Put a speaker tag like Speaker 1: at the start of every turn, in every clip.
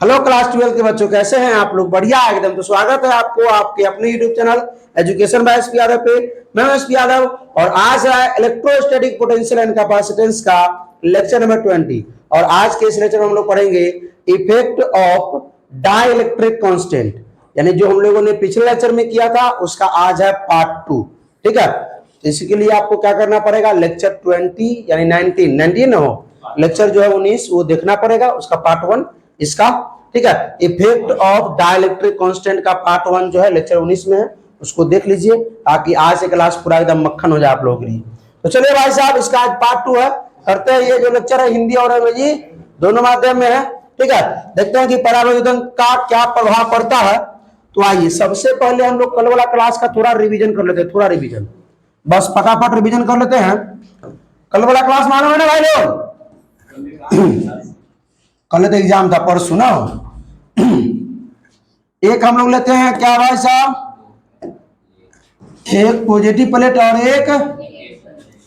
Speaker 1: Hello class 12 के बच्चों, कैसे हैं आप लोग? बढ़िया एकदम। तो स्वागत है आपको आपके अपने YouTube channel education by SP Yadav पे। मैं एसपी यादव और आज है इलेक्ट्रोस्टैटिक पोटेंशियल एंड कैपेसिटेंस का लेक्चर नंबर 20। और आज के इस लेक्चर में हम लोग पढ़ेंगे इफेक्ट ऑफ डाइलेक्ट्रिक कांस्टेंट, यानी जो हम लोगों ने पिछले लेक्चर में किया था उसका आज है पार्ट 2। ठीक है, तो इसके लिए आपको क्या करना पड़ेगा, लेक्चर 20 यानी 19 हो, लेक्चर जो है 19 वो देखना पड़ेगा, उसका पार्ट 1 इसका। ठीक है, इफेक्ट ऑफ डाइलेक्ट्रिक कांस्टेंट का पार्ट 1 जो है लेक्चर 19 में है, उसको देख लीजिए ताकि आज से क्लास पूरा एकदम मक्खन हो जाए आप लोगों के लिए। तो चलिए भाई साहब, इसका आज पार्ट 2 है, करते हैं। ये जो लेक्चर है हिंदी और अंग्रेजी दोनों माध्यम में है। ठीक है, देखते हैं कि परावर्तन का क्या प्रभाव पड़ता है। तो आइए सबसे पहले हम लोग कल वाला क्लास का थोड़ा रिवीजन कर लेते हैं, थोड़ा रिवीजन, बस फटाफट रिवीजन कर लेते हैं। कल वाला क्लास मालूम है ना भाई लोग? कल तो एग्जाम था, परसों ना। एक हम लोग लेते हैं क्या भाई साहब, एक पॉजिटिव प्लेट और एक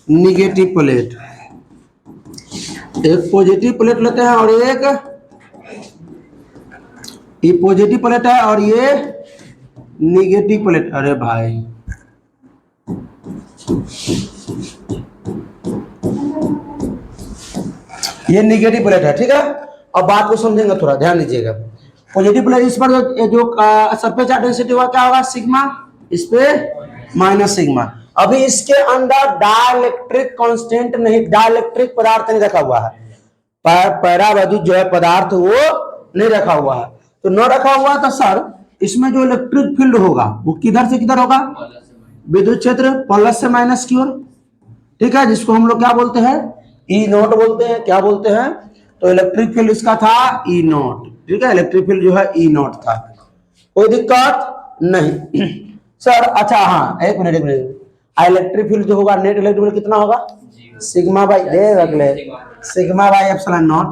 Speaker 1: निगेटिव प्लेट। एक पॉजिटिव प्लेट लेते हैं और एक ये पॉजिटिव प्लेट है और ये निगेटिव प्लेट। अरे भाई ये निगेटिव प्लेट है। ठीक है, अब बात को समझेंगे, थोड़ा ध्यान दीजिएगा। पॉजिटिव प्लेट, इस पर जो सरफेस चार्ज डेंसिटी हुआ क्या होगा, सिग्मा, इस पे माइनस सिग्मा। अभी इसके अंदर डाइलेक्ट्रिक कांस्टेंट नहीं, डाइलेक्ट्रिक पदार्थ नहीं रखा हुआ है, परावैद्युत जो है पदार्थ वो नहीं रखा हुआ है। तो न रखा हुआ तो सर इसमें जो इलेक्ट्रिक फील्ड होगा वो किधर से किधर होगा, विद्युत क्षेत्र प्लस से माइनस की ओर। ठीक है, जिसको हम लोग क्या बोलते हैं, ई नॉट बोलते हैं। क्या बोलते हैं? तो इलेक्ट्रिक फील्ड इसका था ई नॉट। ठीक है, इलेक्ट्रिक फील्ड जो है ई नॉट था, कोई दिक्कत नहीं सर। अच्छा हाँ, एक मिनट इलेक्ट्रिक फील्ड जो होगा, नेट इलेक्ट्रिक फील्ड कितना होगा, sigma by sigma by epsilon not.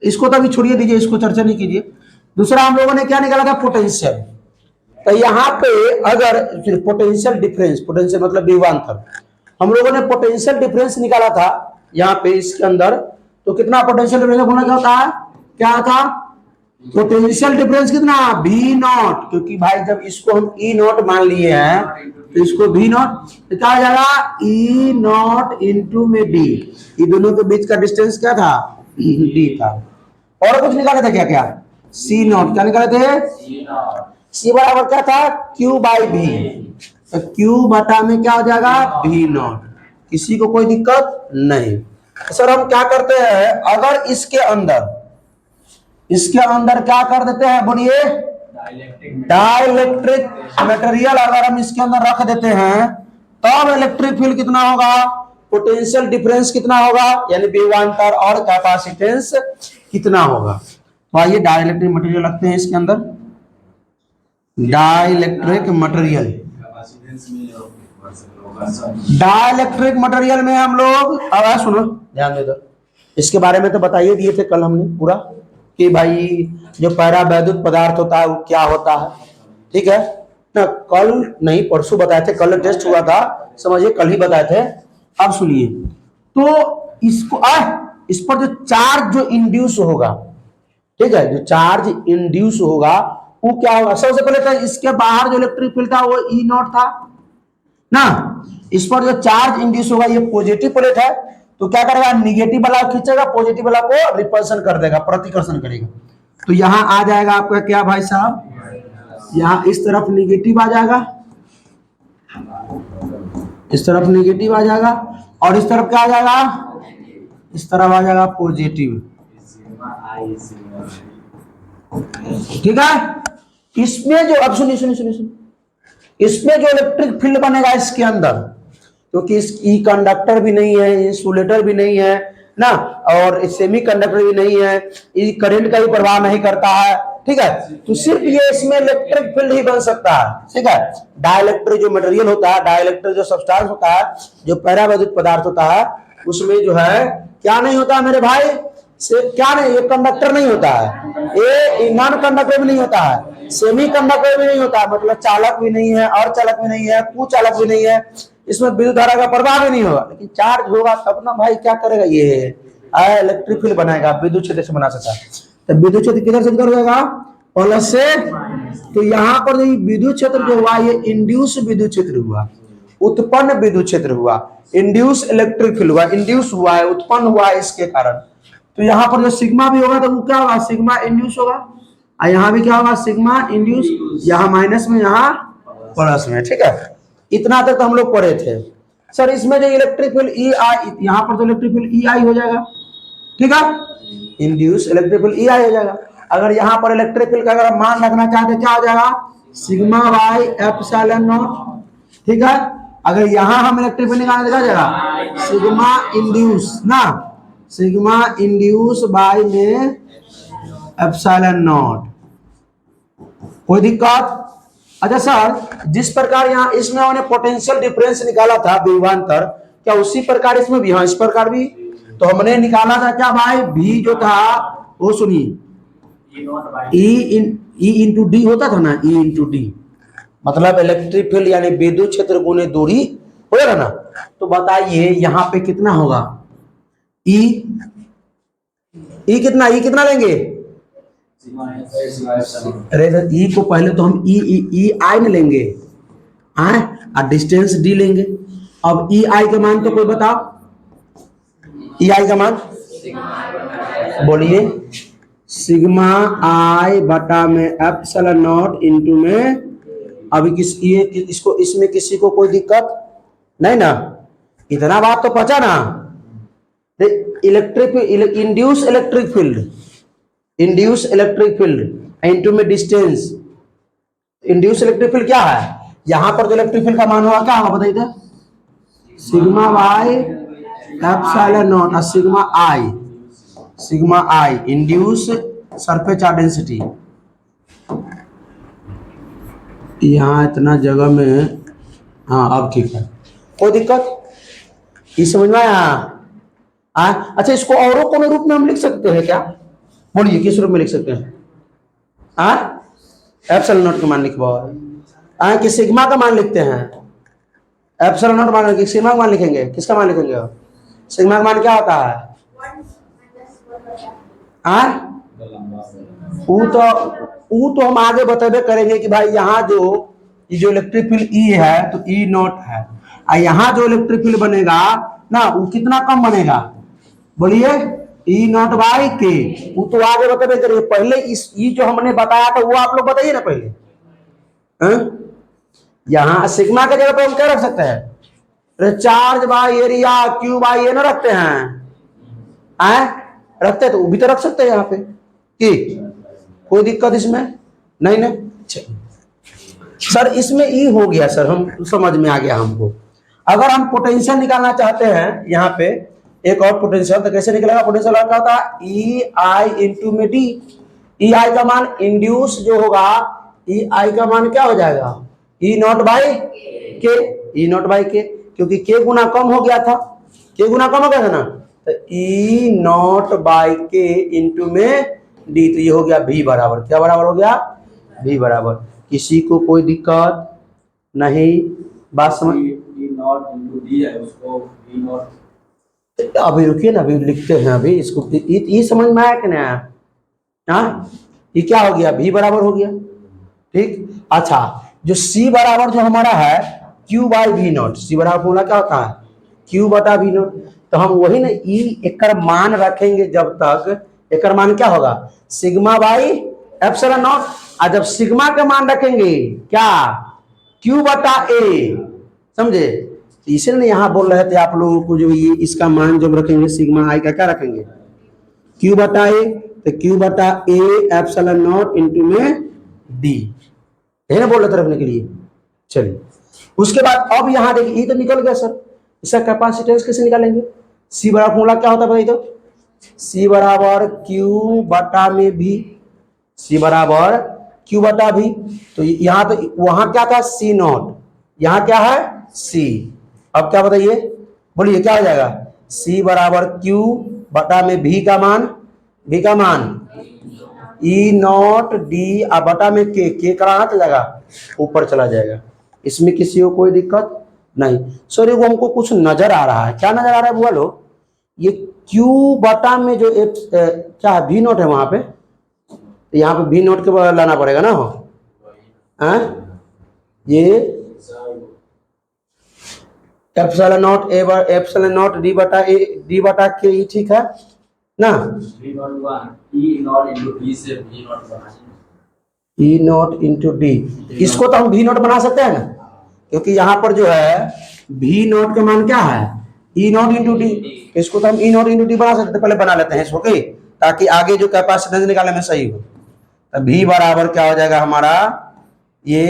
Speaker 1: इसको तो अभी छोड़िए दीजिए, इसको चर्चा नहीं कीजिए। दूसरा हम लोगों ने क्या निकाला था, पोटेंशियल। तो यहाँ पे अगर पोटेंशियल डिफरेंस, पोटेंशियल मतलब विभवांतर, हम लोगों ने पोटेंशियल डिफरेंस निकाला था यहाँ पे इसके अंदर। तो कितना पोटेंशियल डिफरेंस होना क्या होता है, क्या था पोटेंशियल डिफरेंस कितना, भी नॉट। क्योंकि भाई जब इसको हम ई नॉट मान लिए हैं तो इसको भी नॉट, तो क्या हो जाएगा, ई नॉट इंटू में डी। ये दोनों के बीच का डिस्टेंस क्या था, डी था। और कुछ निकाले थे क्या, क्या सी नॉट, क्या निकाले थे, सी बराबर क्या था, क्यू बाई भी। तो क्यू बटा में क्या हो जाएगा, भी नॉट। किसी को कोई दिक्कत नहीं। सर हम क्या करते हैं, अगर इसके अंदर क्या कर देते हैं, बोलिए, डाइलेक्ट्रिक मटेरियल अगर हम इसके अंदर रख देते हैं तब इलेक्ट्रिक फील्ड कितना होगा, पोटेंशियल डिफरेंस कितना होगा, यानी विभवांतर और कैपेसिटेंस कितना होगा। तो आइए डाइलेक्ट्रिक मटेरियल रखते हैं इसके अंदर। डाइलेक्ट्रिक मटेरियल, डाइलेक्ट्रिक मटेरियल में हम लोग, अब सुनो ध्यान दे दो, इसके बारे में तो बताइए दिए थे कल हमने पूरा कि भाई जो परावैद्युत पदार्थ होता है वो क्या होता है। ठीक है ना, कल नहीं परसों बताए थे, कल टेस्ट हुआ था, समझिए कल ही बताए थे। अब सुनिए, तो इसको इस पर जो चार्ज जो इंड्यूस होगा, ठीक है, जो चार्ज इंड्यूस होगा वो क्या होगा, सबसे पहले तो इसके बाहर जो इलेक्ट्रिक फील्ड था वो ई नॉट था ना। इस पर जो चार्ज इंड्यूस होगा, ये पॉजिटिव प्लेट है, तो क्या करेगा, निगेटिव वाला खींचेगा, पॉजिटिव वाला को रिपल्सन कर देगा, प्रतिकर्षण करेगा। तो यहां आ जाएगा आपका क्या भाई साहब, यहां इस तरफ निगेटिव आ जाएगा, इस तरफ निगेटिव आ जाएगा, और इस तरफ क्या आ जाएगा, इस तरफ आ जाएगा पॉजिटिव। ठीक है, इसमें जो, अब सुनिए सुनिए सुनिए, इसमें जो इलेक्ट्रिक फील्ड बनेगा इसके अंदर, क्योंकि इसकी कंडक्टर भी नहीं है, इंसुलेटर भी नहीं है ना, और सेमी कंडक्टर भी नहीं है, ये करंट का भी प्रवाह नहीं करता है। ठीक है, तो सिर्फ ये इसमें इलेक्ट्रिक फील्ड ही बन सकता है। ठीक है, डाइलेक्ट्रिक जो मटेरियल होता है, डाइलेक्ट्रिक जो सब्सटेंस होता है, जो परावैद्युत पदार्थ होता है, उसमें जो है क्या नहीं होता मेरे भाई, से क्या नहीं, ये कंडक्टर नहीं होता है, ये नॉन कंडक्टर भी नहीं होता है, सेमी कंडक्टर भी नहीं होता है, मतलब चालक भी नहीं है, और चालक भी नहीं है, कुचालक भी नहीं है, इसमें विद्युत धारा का प्रवाह भी नहीं होगा। लेकिन चार्ज होगा तब ना भाई, क्या करेगा, ये इलेक्ट्रिक फील्ड बनाएगा, विद्युत क्षेत्र से बना सकता है। तो विद्युत क्षेत्र किधर से किधर हो जाएगा, प्लस से। तो यहाँ पर जो विद्युत क्षेत्र जो हुआ ये इंड्यूस विद्युत क्षेत्र हुआ, उत्पन्न विद्युत क्षेत्र हुआ, इंड्यूस इलेक्ट्रिक फील्ड हुआ, इंड्यूस हुआ है, उत्पन्न हुआ है इसके कारण। तो यहाँ पर जो सिग्मा भी होगा तो वो क्या होगा, सिग्मा इंड्यूस होगा, और यहाँ भी क्या होगा, सिग्मा इंड्यूस, यहाँ माइनस में यहाँ प्लस में। ठीक है, इतना तक तो हम लोग पढ़े थे। सर इसमें जो इलेक्ट्रिक फील्ड ई आई, यहाँ पर तो इलेक्ट्रिक फील्ड ई आई हो जाएगा, ठीक है, इंड्यूस इलेक्ट्रिक फील्ड ई आई हो जाएगा। अगर यहाँ पर इलेक्ट्रिक फील्ड का अगर हम मान रखना चाहते हैं क्या हो जाएगा, सिग्मा बाई एप्सिलॉन नॉट। ठीक है, अगर यहाँ हम इलेक्ट्रिक फील्ड निकालना क्या हो जाएगा, सिग्मा इंड्यूस ना, सिग्मा इंड्यूस बाई में एप्सिलॉन नॉट। कोई दिक्कत? अच्छा सर जिस प्रकार यहाँ इसमें हमने पोटेंशियल डिफरेंस निकाला था विभवांतर, क्या उसी प्रकार इसमें भी, हाँ इस प्रकार भी तो हमने निकाला था क्या भाई, भी जो था वो सुनिए ई इंटू डी होता था ना, ई इंटू डी मतलब इलेक्ट्रिक फील्ड यानी विद्युत क्षेत्र गुने दूरी हो जाएगा ना। तो बताइए यहाँ पे कितना होगा, ई कितना लेंगे, अरे ई को पहले तो हम ई आई में लेंगे, और डिस्टेंस डी लेंगे। अब ई आई का मान तो कोई बताओ, ई आई का मान बोलिए, सिग्मा आई बटा में एप्सिलॉन नॉट इंटू में, अभी ये इसको इसमें किसी को कोई दिक्कत नहीं ना, इतना बात तो पचा ना। Electric induce electric field, induce electric field into में डिस्टेंस, इंड्यूस इलेक्ट्रिक फील्ड क्या है, यहां पर जो इलेक्ट्रिक फील्ड का मान हुआ क्या होगा बताइए, सिग्मा बाई एप्सिलॉन नॉट और सिग्मा आई इंड्यूस सरफेस चार्ज डेंसिटी। यहाँ इतना जगह में, हाँ अब ठीक है, कोई दिक्कत, ये समझ में आया? अच्छा इसको औरों कोनो रूप में हम लिख सकते हैं क्या, बोलिए किस रूप में लिख सकते हैं, एप्सिलॉन नॉट का मान लिखवाओ, कि सिग्मा का मान लिखते हैं, एप्सिलॉन नॉट मान लिखेंगे, सिग्मा का मान लिखेंगे, किसका मान लिखेंगे, सिग्मा का मान क्या होता है, वो तो हम आगे बतेबे करेंगे कि भाई यहाँ जो इलेक्ट्रिक फील्ड ई है तो ई नॉट है, और यहाँ जो इलेक्ट्रिक फील्ड बनेगा ना वो कितना कम बनेगा, बोलिए ई नॉट बाई के, वो तो आगे बतेबे करेंगे। पहले इस ई जो हमने बताया था वो आप लोग बताइए ना पहले। यहाँ सिग्मा के जगह पे हम क्या रख सकते हैं, charge by area Q by A ना रखते हैं, रखते हैं तो वो भी तो रख सकते हैं यहाँ पे, कि कोई दिक्कत इसमें नहीं ना। सर इसमें ई हो गया, सर हम समझ में आ गया हमको। अगर हम पोटेंशियल निकालना चाहते हैं यहाँ पे एक और पोटेंशियल, तो कैसे निकलेगा पोटेंशियल, क्या होता है ई आई इंटू में डी, ई आई का मान इंड्यूस जो होगा, ई आई का मान क्या हो जाएगा, ई नॉट बाई के, ई नॉट बाई के, क्योंकि के गुना कम हो गया था, के गुना कम हो गया था ना, तो ई नॉट बाई के इंटू में डी, तो ये हो गया भी बराबर, क्या बराबर हो गया, भी बराबर। किसी को कोई दिक्कत नहीं, बात समझ, अभी रुकिए ना, अभी लिखते हैं, अभी इसको ये समझ में आया कि नहीं आया, हाँ ये क्या हो गया, भी बराबर हो गया, ठीक। अच्छा जो सी बराबर जो हमारा है क्यू बाई वी नॉट, सी बराबर फॉर्मूला क्या होता है, क्यू बटा वी नॉट, तो हम वही ना ई एकर मान रखेंगे जब तक, एकर मान क्या होगा, सिग्मा बाई एप्सिलॉन नॉट, और जब सिग्मा का मान रखेंगे क्या, क्यू बटा ए, समझे। इसलिए यहाँ बोल रहे थे आप लोगों को, जो ये इसका मान जब रखेंगे सिग्मा आई का क्या रखेंगे, क्यू बटा ए, तो क्यू बटा ए एप्सिलॉन नॉट इंटू में डी, है ना बोल रहे थे रखने के लिए। चलिए उसके बाद अब यहाँ देखिए ये तो निकल गया सर, इसका कैपेसिटेंस कैसे निकालेंगे, सी बराबर फॉर्मूला क्या होता है बताइए तो, सी बराबर क्यू बटा में भी, सी बराबर क्यू बटा भी, तो यहाँ तो वहां क्या था सी नॉट, यहाँ क्या है सी, अब क्या बताइए बोलिए क्या हो जाएगा, सी बराबर क्यू बटा में भी का मान, भी का मान ई नॉट डी, और बटा में के कहाँ चला जाएगा, ऊपर चला जाएगा, इसमें किसी को कोई दिक्कत नहीं। सर वो हमको कुछ नजर आ रहा है, क्या नजर आ रहा है बोलो, ये क्यू बटा में जो क्या वी नॉट है वहां पे, तो यहाँ पे भी नोट के बगल लाना पड़ेगा ना। हो ये epsilon not a bar epsilon not D बटा के ई, ठीक है ना। ई नॉट इंटू डी, इसको तो हम भी नॉट बना सकते हैं ना, क्योंकि यहाँ पर जो है भी नॉट का मान क्या है, ई नॉट इंटू डी। इसको तो हम ई नॉट इंटू डी बना सकते हैं, पहले बना लेते हैं इसको, ओके, ताकि आगे जो कैपेसिटेंस निकालने में सही हो। तो भी बराबर क्या हो जाएगा हमारा, ये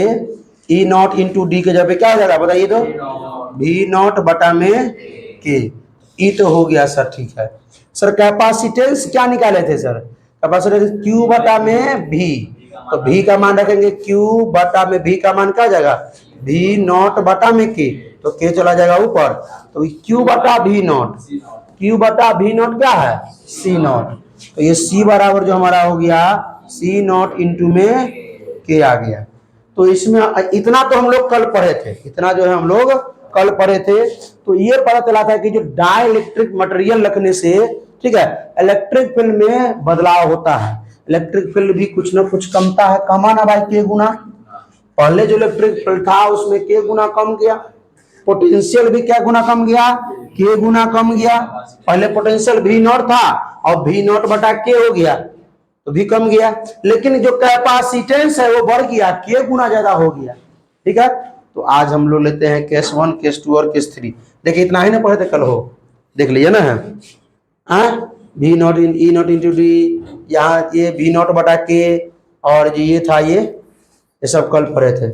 Speaker 1: ई नॉट इंटू डी के जगह पे क्या हो जाएगा बताइए तो, भी नॉट बटा में के। ई तो हो गया सर, ठीक है सर। कैपेसिटेंस क्या निकाले थे सर, कैपेसिटेंस क्यू बटा में भी, तो भी का मान रखेंगे क्यू बटा में भी का मान क्या हो जाएगा, भी नॉट बटा में के, तो के चला जाएगा ऊपर, तो क्यू बटा भी नॉट, क्यू बटा भी नॉट क्या है, सी नॉट। तो ये सी बराबर जो हमारा हो गया सी नॉट इंटू में के आ गया। तो इसमें इतना तो हम लोग कल पढ़े थे, इतना जो है हम लोग कल पढ़े थे। तो ये पता चला था कि जो डाइलेक्ट्रिक मटेरियल रखने से, ठीक है, इलेक्ट्रिक फील्ड में बदलाव होता है। इलेक्ट्रिक फील्ड भी कुछ ना कुछ कमता है, कमा ना भाई के गुना। पहले जो इलेक्ट्रिक फील्ड था उसमें के गुना कम गया, पोटेंशियल भी क्या गुना कम गया, के गुना कम गया। पहले पोटेंशियल भी नॉट था और भी नॉट बटा के हो गया तो भी कम गया, लेकिन जो कैपेसिटेंस है वो बढ़ गया, के गुना ज्यादा हो गया, ठीक है। तो आज हम लोग लेते हैं केस 1, केस 2 और केस 3। देखिए इतना ही ना पढ़े थे कल, हो देख लीजिए ना है भी not in E not into D, यहाँ ये भी नॉट बटा के, और ये था ये सब कल पढ़े थे,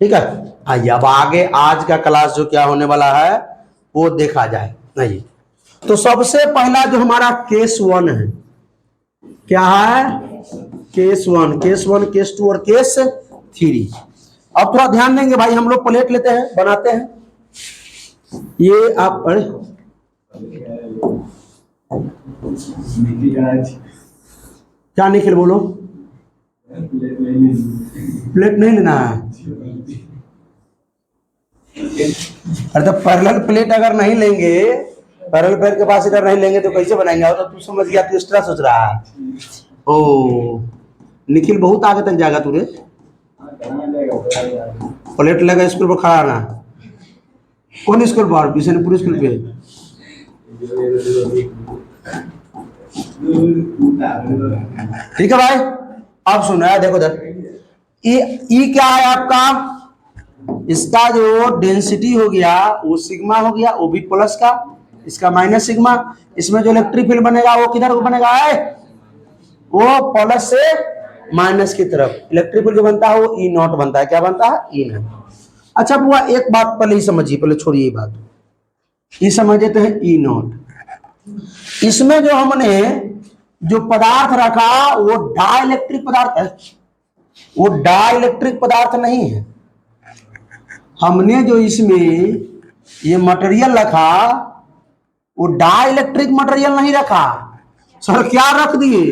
Speaker 1: ठीक है। आइए अब आगे आज का क्लास जो क्या होने वाला है वो देखा जाए। नहीं तो सबसे पहला जो हमारा केस 1 है, क्या है, केस 1, केस 1, केस 2 और केस 3। अब थोड़ा ध्यान देंगे भाई, हम लोग प्लेट लेते हैं, बनाते हैं। ये आप क्या निखिल बोलो, प्लेट नहीं लेना है। अरे तो पैरेलल प्लेट अगर नहीं लेंगे, पैरेलल प्लेट के पास इधर नहीं लेंगे तो कैसे बनाएंगे, तो तू समझ गया, तू एक्स्ट्रा सोच रहा है। ओ निखिल बहुत आगे तक जाएगा तू रे, प्लेट लगा स्कूल पर खड़ा ना। कौन स्कूल पर, बिशनपुर स्कूल पे। ठीक है भाई, अब सुनो यार, देखो इधर ई क्या है आपका, इसका जो डेंसिटी हो गया वो सिग्मा हो गया, वो भी प्लस का, इसका माइनस सिग्मा। इसमें जो इलेक्ट्रिक फील्ड बनेगा वो किधर को बनेगा है, वो प्लस से माइनस की तरफ। इलेक्ट्रिक फील्ड जो बनता है वो ई नॉट बनता है, क्या बनता है, ई नॉट। अच्छा बुआ एक बात पहले ही समझिए, पहले छोड़िए ये बात, ये समझ लेते हैं ई नॉट। इसमें जो हमने जो पदार्थ रखा वो डाइलेक्ट्रिक पदार्थ है, वो डाइलेक्ट्रिक पदार्थ नहीं है। हमने जो इसमें ये मटेरियल रखा वो डाइलेक्ट्रिक मटेरियल नहीं रखा। सर क्या रख दिए,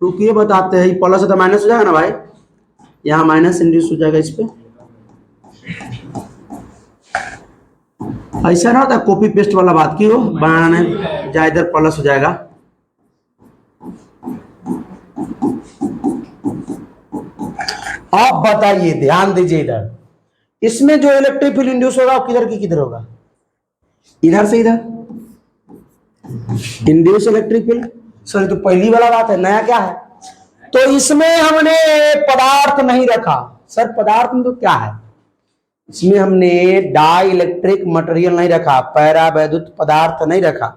Speaker 1: रुकिए बताते हैं। प्लस है तो माइनस हो जाएगा ना भाई, यहाँ माइनस इंड्यूस हो जाएगा इस पे। ऐसा ना होता कॉपी पेस्ट वाला बात की हो, बनाने जाए इधर प्लस हो जाएगा। आप बताइए, ध्यान दीजिए इधर, इसमें जो इलेक्ट्रिक फील्ड इंड्यूस होगा वो किधर की किधर होगा, इधर से इधर इंड्यूस इलेक्ट्रिक फील्ड। सर तो पहली वाला बात है, नया क्या है। तो इसमें हमने पदार्थ नहीं रखा। सर पदार्थ में तो क्या है, इसमें हमने डाई इलेक्ट्रिक मटेरियल नहीं रखा, पैरा वैद्युत पदार्थ नहीं रखा।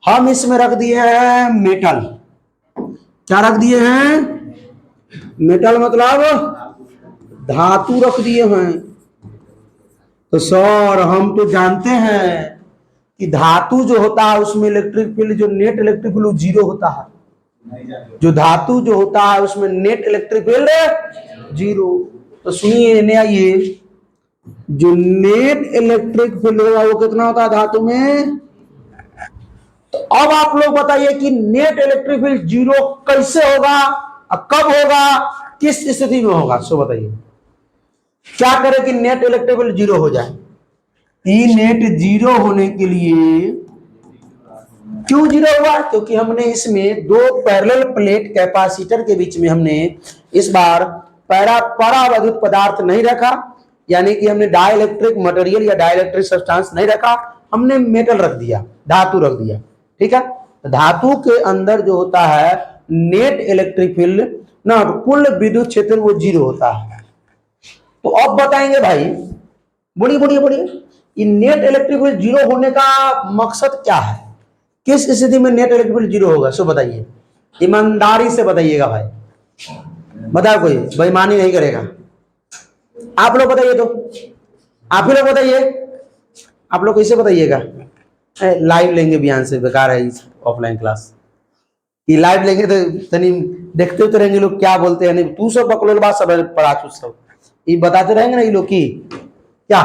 Speaker 1: हम इसमें रख दिए हैं मेटल। क्या रख दिए हैं, मेटल मतलब धातु रख दिए हैं। तो सर हम तो जानते हैं कि धातु जो होता है उसमें इलेक्ट्रिक फील्ड, जो नेट इलेक्ट्रिक फील्ड जीरो होता है। जो धातु जो होता है उसमें नेट इलेक्ट्रिक फील्ड जीरो। तो सुनिए ने आइए, जो नेट इलेक्ट्रिक फील्ड होगा वो कितना होता है धातु में। तो अब आप लोग बताइए कि नेट इलेक्ट्रिक फील्ड जीरो कैसे होगा, कब होगा, किस स्थिति में होगा, सो बताइए। क्या करें कि नेट इलेक्ट्रिक फील्ड जीरो हो जाए। ई नेट जीरो होने के लिए क्यों जीरो हुआ? क्योंकि हमने इसमें दो पैरेलल प्लेट कैपेसिटर के बीच में हमने इस बार परावैद्युत पदार्थ नहीं रखा, यानी कि हमने डाइलेक्ट्रिक मटेरियल या डाइलेक्ट्रिक सब्सटेंस नहीं रखा, हमने मेटल रख दिया, धातु रख दिया। ठीक है, धातु के अंदर जो होता है नेट इलेक्ट्रिक फील्ड ना, कुल विद्युत क्षेत्र वो जीरो होता है। तो अब बताएंगे भाई, बोलिए बोलिए बोलिए, नेट इलेक्ट्रिक फील्ड जीरो होने का मकसद क्या है? किस स्थिति में नेट इलेक्ट्रिक फील्ड जीरो होगा? सो बताइए, ईमानदारी से बताइएगा भाई, बताओ, कोई बेईमानी नहीं करेगा। आप लोग बताइए, तो आप ही लोग बताइए, आप लोग कैसे बताइएगा? लाइव लेंगे बयान से, बेकार है इस ऑफलाइन क्लास कि लाइव लेंगे तो तनी देखते तो रहेंगे लोग क्या बोलते हैं। नहीं तू सब बकलोल बात सब पढ़ा, तू सब ये बताते रहेंगे ना ये लोग की क्या?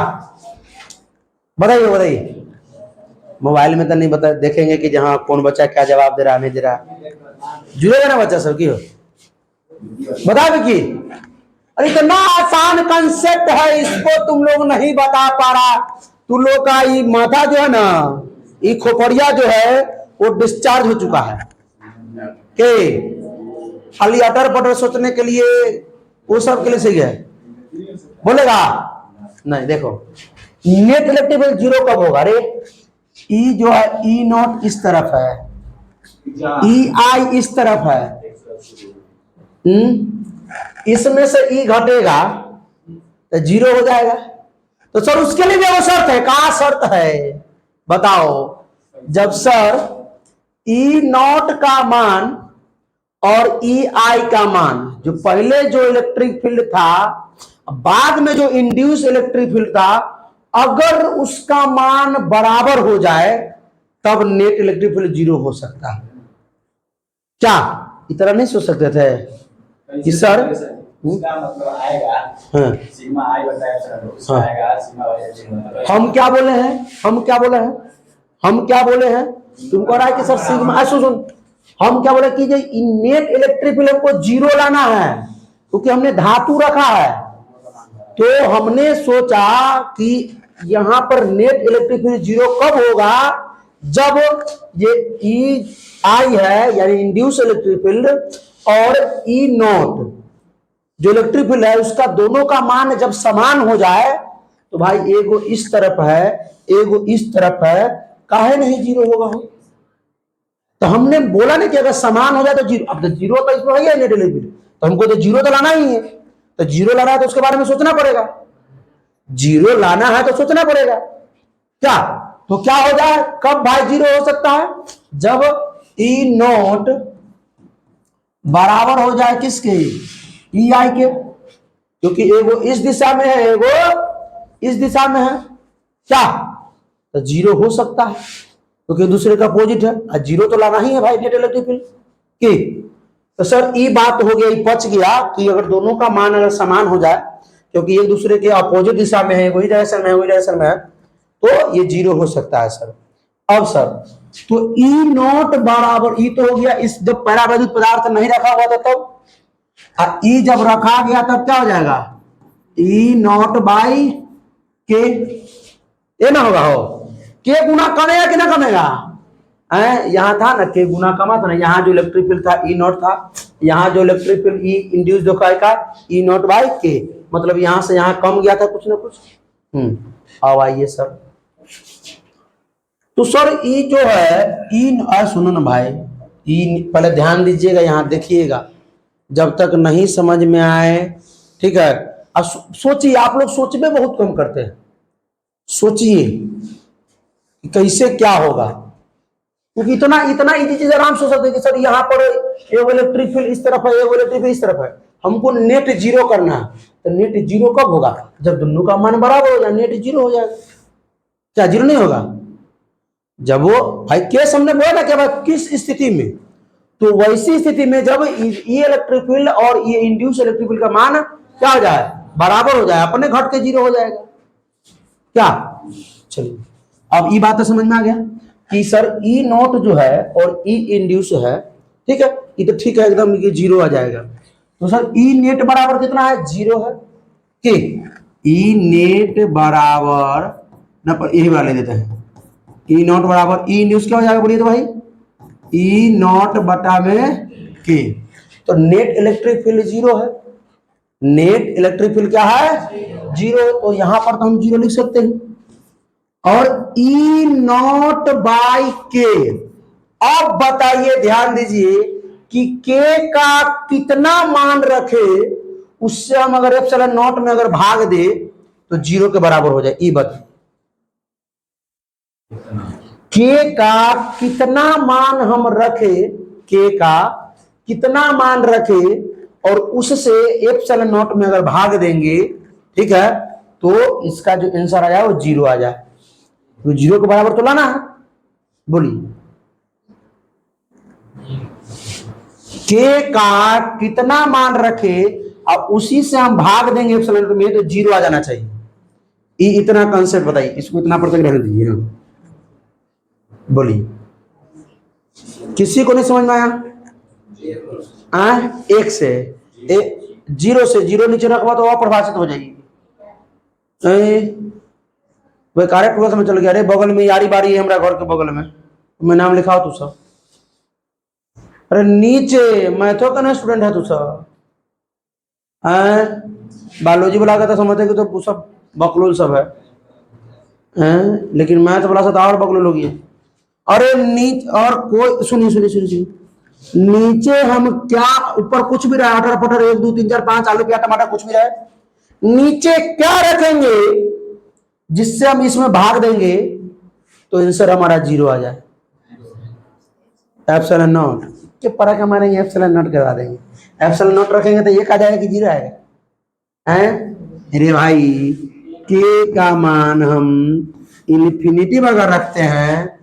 Speaker 1: बताइए बताइए, मोबाइल में तो नहीं बता, देखेंगे कि जहाँ कौन बच्चा क्या जवाब दे रहा नहीं दे रहा, जुड़ेगा ना बच्चा सब की हो, बता दो कि अरे इतना आसान कंसेप्ट है, इसको तुम लोग नहीं बता पा रहा। तुम लोग का ये माथा जो है ना, ये खोपड़िया जो है वो डिस्चार्ज हो चुका है के खाली अटर पटर सोचने के लिए, वो सब के लिए सही है बोलेगा नहीं। देखो नेट इलेक्ट्रिक फील्ड जीरो कब होगा? अरे ई जो है ई नॉट इस तरफ है, ई आई इस तरफ है, इसमें से ई घटेगा तो जीरो हो जाएगा। तो सर उसके लिए भी वो शर्त है, कहा शर्त है बताओ? जब सर ई नॉट का मान और ई आई का मान, जो पहले जो इलेक्ट्रिक फील्ड था, बाद में जो इंड्यूस इलेक्ट्रिक फील्ड था, अगर उसका मान बराबर हो जाए तब नेट इलेक्ट्रिक फील्ड जीरो हो सकता है। क्या इतना नहीं सोच सकते थे कि सर मतलब आएगा, हाँ, सिग्मा आई बताया, आएगा सिग्मा। हम क्या बोले हैं, हम क्या बोले हैं, हम क्या बोले हैं? तुमको रहा है कि सर सिग्मा, सुन, हम क्या बोले कि नेट इलेक्ट्रिक फील्ड को जीरो लाना है, क्योंकि हमने धातु रखा है। तो हमने सोचा कि यहां पर नेट इलेक्ट्रिक फील्ड जीरो कब होगा? जब ये ई आई है यानी इंड्यूस इलेक्ट्रिक फील्ड और ई नॉट जो इलेक्ट्रिक फील्ड है उसका दोनों का मान जब समान हो जाए, तो भाई एगो इस तरफ है एगो इस तरफ है, काहे नहीं जीरो होगा? हो तो हमने बोला नहीं कि अगर समान हो जाए तो जीरो। अब तो जीरो तो इसमें है नेट इलेक्ट्रिक फील्ड, तो हमको तो जीरो तो लाना ही है। तो जीरो लाना है तो उसके बारे में सोचना पड़ेगा, जीरो लाना है तो सोचना पड़ेगा क्या? तो क्या हो जाए, कब भाई जीरो हो सकता है? जब ई नॉट बराबर हो जाए किसके? ई आई के, क्योंकि एगो इस दिशा में है एगो इस दिशा में है, क्या? तो जीरो हो सकता है क्योंकि दूसरे का अपोजिट है, और जीरो तो लाना ही है भाई नेट इलेक्ट्रिक फील्ड की। तो सर ये बात हो गया, बच गया कि अगर दोनों का मान अगर समान हो जाए, क्योंकि एक दूसरे के अपोजिट दिशा में है, वही डायरेक्शन में है, वही डायरेक्शन में है, तो ये जीरो हो सकता है सर। अब सर तो ई नॉट बराबर, ई तो हो गया इस, जब परावैद्युत पदार्थ नहीं रखा हुआ था तब, और ई जब रखा गया तब क्या हो जाएगा? ई नॉट बाई के, ये ना होगा, हो के गुना कमेगा कि ना कमेगा? यहां था ना के गुना कमा था ना, यहाँ जो इलेक्ट्रिक फील्ड था ई नॉट था, यहाँ जो इलेक्ट्रिक फील्ड ई इंड्यूस जो का ई नॉट बाई के, मतलब यहां से यहां कम गया था कुछ ना कुछ। अब आइए सर, तो सर ई जो है ई, सुनो ना भाई, ई पहले ध्यान दीजिएगा, यहां देखिएगा, जब तक नहीं समझ में आए, ठीक है? अब सोचिए, आप लोग सोच में बहुत कम करते हैं, सोचिए कि कैसे क्या होगा, क्योंकि इतना इतना इजी चीज आराम से सोच सकते हैं कि सर यहाँ पर एगो इलेक्ट्रिक फील्ड इस तरफ है, एगो इलेक्ट्रिक फील्ड इस तरफ है, हमको नेट जीरो करना है। तो नेट जीरो कब होगा? जब दोनों का मान बराबर हो जाए, नेट जीरो हो जाएगा। क्या जीरो नहीं होगा? जब वो भाई केस हमने बोला ना कि भाई किस स्थिति में, तो वैसी स्थिति में जब ये इलेक्ट्रिक फील्ड और ये इंड्यूस इलेक्ट्रिक फील्ड का मान क्या हो जाए? बराबर हो जाए, अपने घट के जीरो हो जाएगा। क्या? चलिए अब ये बात तो समझ में आ गया कि सर ई नॉट जो है और ई इंड्यूस है, ठीक है, ये तो ठीक है एकदम, ये जीरो आ जाएगा। तो सर ई नेट बराबर कितना है? जीरो है कि ई नेट बराबर ना, पर यही वाले देते हैं, ई नॉट बराबर ई इंड्यूस क्या हो जाएगा बोलिए तो भाई? ई नॉट बटा में के। तो नेट इलेक्ट्रिक फील्ड जीरो है, नेट इलेक्ट्रिक फील्ड क्या है जीरो, तो यहां पर तो हम जीरो लिख सकते हैं। और ई नॉट बाई के, अब बताइए ध्यान दीजिए कि के का कितना मान रखे उससे हम अगर एप्सिलॉन नॉट में अगर भाग दे तो जीरो के बराबर हो जाए। ई बता के का कितना मान हम रखे, के का कितना मान रखे और उससे एप्सिलॉन नॉट में अगर भाग देंगे, ठीक है, तो इसका जो आंसर आ जाए वो जीरो आ जाए। तो जीरो के बराबर तो लाना है, बोलिए के का कितना मान रखे और उसी से हम भाग देंगे एप्सिलॉन नॉट में तो जीरो आ जाना चाहिए। इतना कंसेप्ट बताइए, इसको इतना परसेंट रहने दीजिए। बोलिए किसी को नहीं समझ में आया? एक से जीरो से जीरो नीचे रखवा तो अप्रभाषित हो जाएगी। वह करेक्ट हुआ, समझ चल गया। अरे बगल में यारी बारी है हमारा घर के बगल में, मैं नाम लिखाओ तू सब। अरे नीचे मैथो का ना स्टूडेंट है तू सब, बायोलॉजी बुला तो समझते कि तो सब बकलोल सब है, लेकिन मैथ बुला सकता और बकलोल होगी। अरे नीचे और कोई सुनिए सुनिए सुनिए सुनिए, नीचे हम क्या ऊपर कुछ भी रहा, अटर पटर 1 2 3 4 5 आलू प्याज टमाटर कुछ भी रहे, नीचे क्या रखेंगे जिससे हम इसमें भाग देंगे तो आंसर हमारा जीरो आ जाए। एप्सिलॉन नॉट के पर हमारे एप्सिलॉन नॉट करवा देंगे, एप्सिलॉन नॉट रखेंगे तो एक आ जाएगा कि जीरो आएगा हैं? अरे भाई के का मान हम इन्फिनिटी अगर रखते हैं,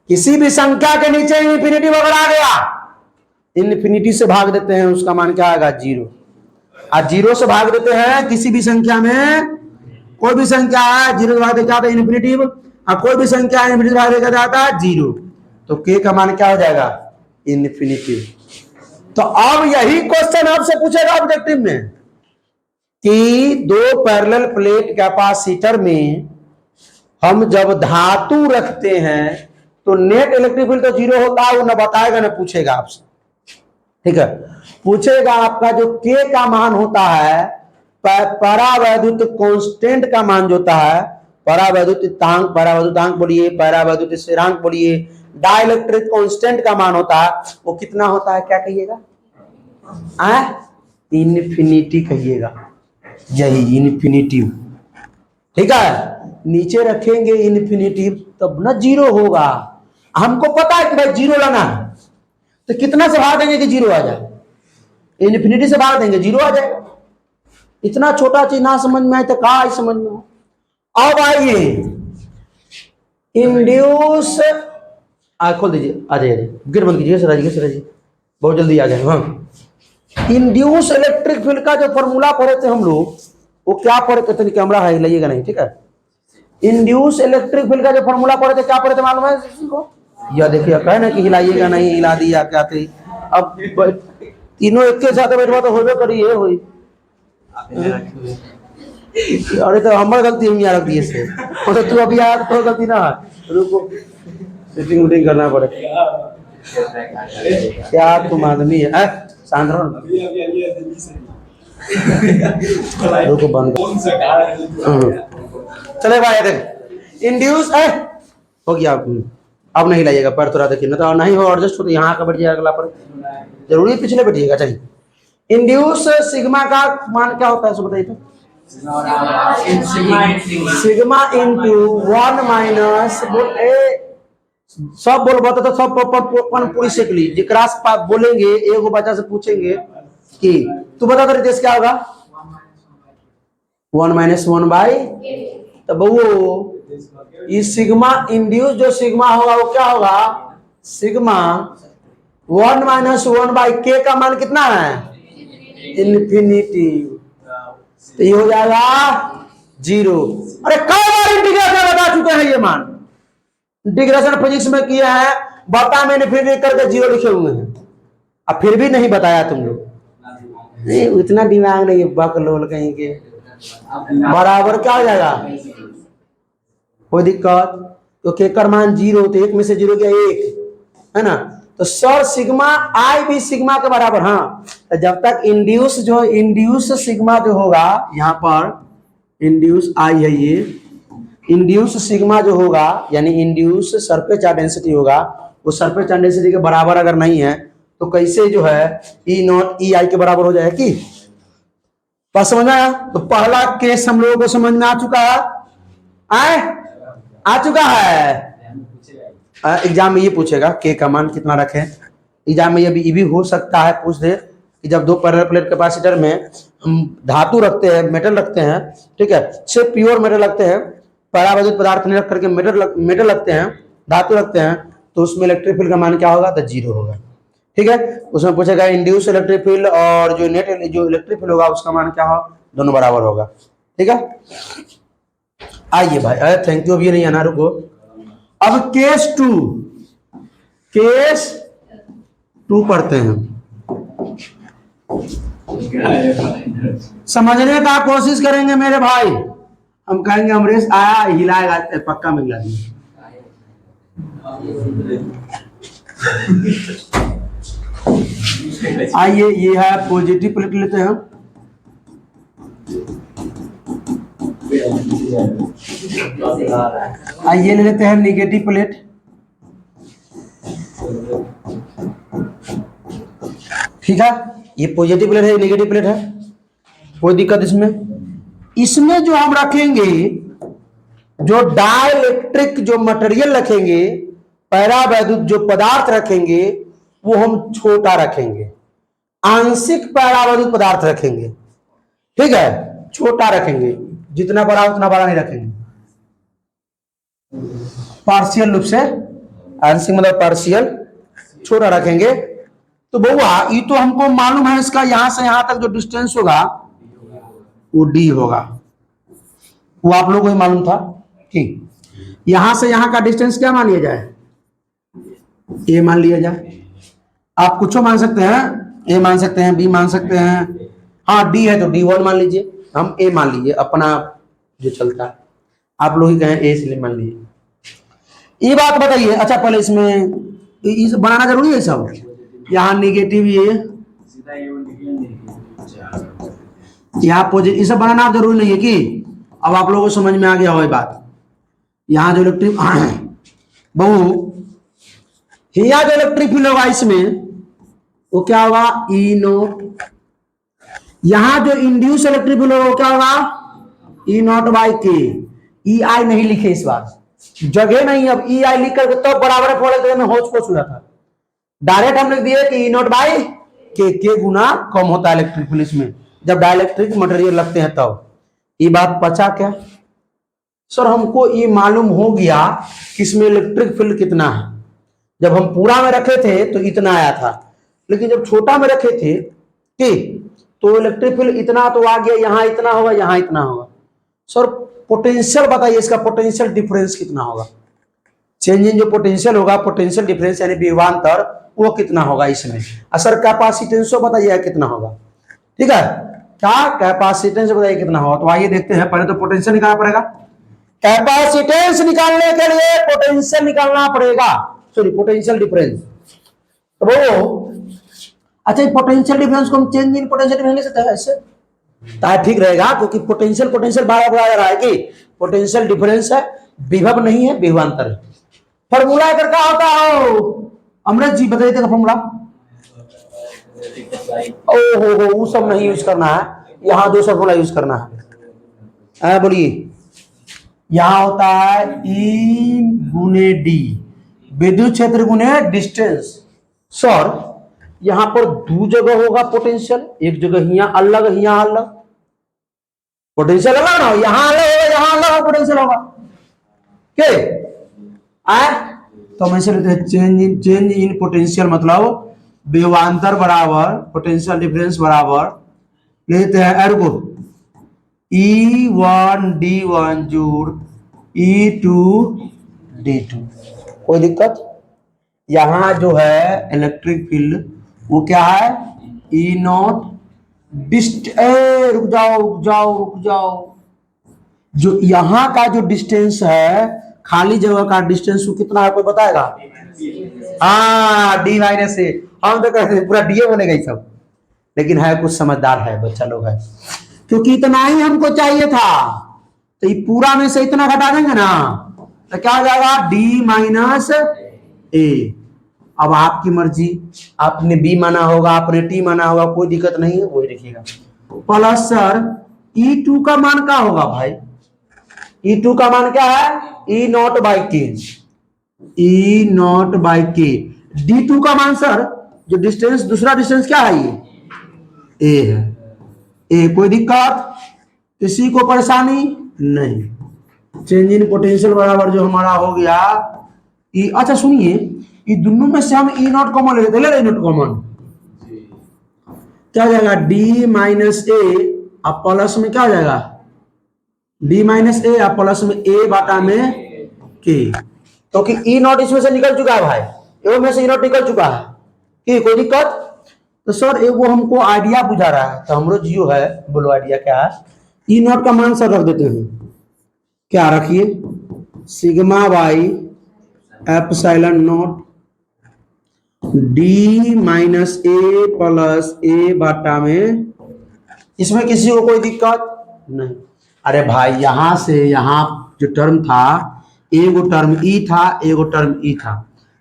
Speaker 1: किसी भी संख्या के नीचे इन्फिनिटी अगर आ गया, इन्फिनिटी से भाग देते हैं उसका मान क्या आएगा जीरो। और जीरो से भाग देते हैं किसी भी संख्या में, कोई भी संख्या है जीरो से भाग देता है इन्फिनिटी, और कोई भी संख्या इन्फिनिटी से भाग देता जाता है जीरो, तो के का मान क्या हो जाएगा इन्फिनिटी। तो अब यही क्वेश्चन आपसे पूछेगा ऑब्जेक्टिव में कि दो पैरेलल प्लेट कैपेसिटर में हम जब धातु रखते हैं तो नेट इलेक्ट्रिक फील्ड तो जीरो होता है, वो न बताएगा न पूछेगा आपसे, ठीक है। पूछेगा आपका जो के का मान होता है, परावैद्युत कांस्टेंट का मान जो होता है, परावैद्युतांक बोलिए, परावैद्युत स्थिरांक बोलिए, डाइलेक्ट्रिक कांस्टेंट का मान होता है वो कितना होता है, क्या कहिएगा? इन्फिनिटी कहिएगा, यही इन्फिनिटी, ठीक है। नीचे रखेंगे इन्फिनिटी तब ना जीरो होगा। हमको पता है कि भाई जीरो लाना है, तो कितना से भाग देंगे कि जीरो आ जाए? इन्फिनिटी से भाग देंगे जीरो आ जाएगा। इतना छोटा चीज ना समझ में आए तो कहा समझ में हो। अब आइए इंड्यूस, खोल दीजिए, आ जाइए, गेट बंद कीजिए सर जी, बहुत जल्दी आ गए। हाँ, इंड्यूस इलेक्ट्रिक फील्ड का जो फॉर्मूला पढ़े थे हम लोग, वो क्या पढ़े थे? कैमरा है लाइएगा नहीं, ठीक है। इंड्यूस इलेक्ट्रिक फील्ड का जो फॉर्मूला पढ़े थे, क्या पढ़े थे मालूम है किसी को? या देखिए कहे ना कि हिलाइएगा नहीं, हिला दिया क्या थे। अब तीनों एक के साथ बैठवा तो होबे करिए होई। अरे तो हमारी गलती हम यहाँ रख दिए से, तो तू अभी यार तो गलती ना, रुको मीटिंग उटिंग करना पड़े। क्या तुम आदमी है, शांत रहो, रुको बंद चले भाई। देख इंड्यूस है हो गया, अब नहीं लाइएगा पैर थोड़ा देखिए, ना तो नहीं हो एडजस्ट हो तो यहाँ का बैठ जाएगा अगला पर, जरूरी पिछले बैठिएगा। चलिए इंड्यूस सिग्मा का मान क्या होता है सो बताइए तो? सिग्मा इंटू 1 माइनस सब बोल बता तो सब पूरी सीख ली। जिक्रास बोलेंगे एक बच्चा से पूछेंगे कि तू बता तेरे देश क्या होगा, 1 माइनस 1 बाई, तब वो इस सिग्मा इंड्यूस जो सिग्मा होगा वो क्या होगा, सिग्मा 1 माइनस 1 बाई के का मान कितना है इन्फिनिटी, तो ये हो जाएगा जीरो। अरे कई बार इंटीग्रेशन बता चुके हैं, ये मान इंटीग्रेशन फिजिक्स में किया है, बता मैंने फिर करके जीरो लिखे हुए हैं, अब फिर भी नहीं बताया तुम लोग। नहीं इतना दिमाग नहीं, बकलोल कहीं के, बराबर क्या हो जाएगा, कोई दिक्कत तो के का मान जीरो, तो एक में से जीरो गया एक है ना, तो सर सिग्मा आई भी सिग्मा के बराबर। हाँ, तो जब तक इंड्यूस सिग्मा जो होगा यहाँ पर इंड्यूस आई है, ये इंड्यूस सिग्मा जो होगा यानी इंड्यूस सरफेस चार्ज डेंसिटी होगा, वो सरफेस चार्ज डेंसिटी के बराबर अगर नहीं है तो कैसे जो है ई नॉट ई आई के बराबर हो जाए कि। बात समझ में आया? तो पहला केस हम लोगों को समझ में आ चुका है, आ चुका है। एग्जाम में ये पूछेगा के का मान कितना रखें। एग्जाम में ये भी हो सकता है पूछ दे कि जब दो पैरेलल प्लेट कैपेसिटर में हम धातु रखते हैं, मेटल रखते हैं, ठीक है, सिर्फ प्योर मेटल रखते हैं, परावैद्युत पदार्थ नहीं रख करके मेटल रखते हैं, धातु रखते हैं, तो उसमें इलेक्ट्रिक फील्ड का मान क्या होगा? तो 0 होगा। ठीक है, उसमें पूछेगा इंड्यूस इलेक्ट्रिक फील्ड और जो इलेक्ट्रिक फील्ड होगा उसका मान क्या होगा? दोनों बराबर होगा। ठीक है, आइए भाई, अरे थैंक यू, अभी नहीं आना, रुको। अब केस टू पढ़ते हैं, समझने का कोशिश करेंगे मेरे भाई। हम कहेंगे अमरीश आया, हिलाएगा, पक्का में हिला दिए। आइए, ये है पॉजिटिव प्लेट लेते हैं, आइए ले लेते हैं नेगेटिव प्लेट। ठीक है, ये पॉजिटिव प्लेट है, नेगेटिव प्लेट है, कोई दिक्कत इसमें जो हम रखेंगे, जो डाइलेक्ट्रिक जो मटेरियल रखेंगे, पैरावैद्युत जो पदार्थ रखेंगे, वो हम छोटा रखेंगे, आंशिक पैरावैद्युत पदार्थ रखेंगे। ठीक है, छोटा रखेंगे, जितना बड़ा उतना बड़ा नहीं रखेंगे, पार्शियल रूप से, आंशिक मतलब पार्शियल, छोटा रखेंगे। तो बउआ ये तो हमको मालूम है, इसका यहां से यहां तक जो डिस्टेंस होगा वो डी होगा, वो आप लोगों को ही मालूम था। ठीक, यहां से यहां का डिस्टेंस क्या मान लिया जाए? ए मान लिया जाए। आप कुछ मान सकते हैं, ए मान सकते हैं, बी मान सकते हैं, हाँ डी है तो D1 मान लीजिए, हम ए मान लीजिए, अपना जो चलता है, आप लोग ही कहें ए इसलिए मान लीजिए। ये बात बताइए, अच्छा पहले इसमें बनाना जरूरी है सब, यहाँ निगेटिव ये यहाँ पॉजिटिव, ये सब बनाना जरूरी नहीं है कि। अब आप लोगों को समझ में आ गया हो ये बात। यहाँ जो इलेक्ट्रिक यहाँ जो इलेक्ट्रिक फील्ड होगा इसमें वो क्या होगा? ई नॉट। यहां जो इंड्यूस इलेक्ट्रिक फील्ड होगा वो क्या होगा? ई नॉट बाई के। ई आई नहीं लिखे इस बार, जगह नहीं, अब ई आई लिख करके तो बराबर फोड़े में होच पोच हुआ था। डायरेक्ट हम लिख दिए कि ई नॉट बाई के गुना कम होता है इलेक्ट्रिक फील्ड इसमें, जब डाइलेक्ट्रिक मटेरियल लगते हैं तब। ये बात पचा क्या सर? हमको ये मालूम हो गया कि इसमें इलेक्ट्रिक फील्ड कितना है। जब हम पूरा में रखे थे तो इतना आया था, लेकिन जब छोटा में रखे थे तो इलेक्ट्रिक फील्ड इतना तो आ गया, यहाँ इतना होगा, यहाँ इतना होगा। सर पोटेंशियल बताइए, इसका पोटेंशियल डिफरेंस कितना होगा? चेंज इन जो पोटेंशियल होगा, पोटेंशियल डिफरेंस यानी विभवांतर, वो कितना होगा इसमें? सर कैपेसिटेंस बताइए कितना होगा? ठीक है, क्या कैपेसिटेंस बताइए कितना होगा? तो आइए देखते हैं, पहले तो पोटेंशियल निकालना पड़ेगा। कैपेसिटेंस निकालने के लिए पोटेंशियल निकालना पड़ेगा, सॉरी पोटेंशियल डिफरेंस। तो वो अच्छा, पोटेंशियल डिफरेंस को हम चेंज इन पोटेंशियल डिफरेंस ले सकते हैं ऐसे, तो ठीक रहेगा, क्योंकि पोटेंशियल बार बार आ रहा है कि पोटेंशियल डिफरेंस है, विभव नहीं है, विभवांतर है। फॉर्मूला इधर क्या होता है? अमृत जी बताइए का फॉर्मूला। ओ वो सब नहीं यूज करना है, यहाँ दो फॉर्मूला यूज करना है। बोलिए, यहाँ होता है ई गुने डी, विद्युत क्षेत्र गुने डिस्टेंस। सर यहाँ पर दो जगह होगा पोटेंशियल, एक जगह यहाँ अलग, यहाँ अलग, पोटेंशियल अलग ना हो, यहाँ अलग होगा, यहाँ अलग पोटेंशियल होगा। के तो हम ऐसे लेते हैं चेंज इन पोटेंशियल, मतलब विभवांतर बराबर पोटेंशियल डिफरेंस बराबर लेते हैं एर्गो E1 D1 जोड़ E2 D2। कोई दिक्कत? यहां जो है इलेक्ट्रिक फील्ड वो क्या है? E नॉट रुक जाओ, जो यहां का जो डिस्टेंस है खाली जगह का डिस्टेंस कितना है, कोई बताएगा? हाँ, डी माइनस ए। हम तो कहते हैं पूरा डीए बनेगा ही सब, लेकिन है कुछ समझदार है बच्चा लोग है, क्योंकि इतना ही हमको चाहिए था, तो ये पूरा में से इतना घटा देंगे ना तो क्या हो जाएगा, डी माइनस ए। अब आपकी मर्जी, आपने बी माना होगा, आपने टी माना होगा, कोई दिक्कत नहीं है, वही लिखिएगा। प्लस सर E2 का मान क्या होगा भाई? E2 का मान क्या है? E नॉट बाई के, E नॉट बाई के। D2 का मान सर, जो डिस्टेंस, दूसरा डिस्टेंस क्या है, ये ए है, ए। कोई दिक्कत, किसी को परेशानी नहीं। चेंज इन पोटेंशियल बराबर जो हमारा हो गया ई। अच्छा सुनिए, ये दोनों में से हम ई नॉट कॉमन ले लेते हैं, नॉट कॉमन क्या हो जाएगा, डी माइनस ए, अब प्लस में क्या हो जाएगा, डी माइनस ए, अब प्लस में ए बाटा में के। तो कि ई नॉट इसमें से निकल चुका है भाई, ए में से ई नॉट निकल चुका है, कि कोई दिक्कत? तो सर वो हमको आइडिया बुझा रहा है, तो हमरो जियो है, बोलो आइडिया क्या है? ई नॉट का मान सर रख देते हैं, क्या रखिए, sigma by epsilon not D minus A plus A बाटा में। इसमें किसी को कोई दिक्कत नहीं? अरे भाई यहां से यहां जो टर्म था, एगो टर्म ई था, एगो टर्म ई था,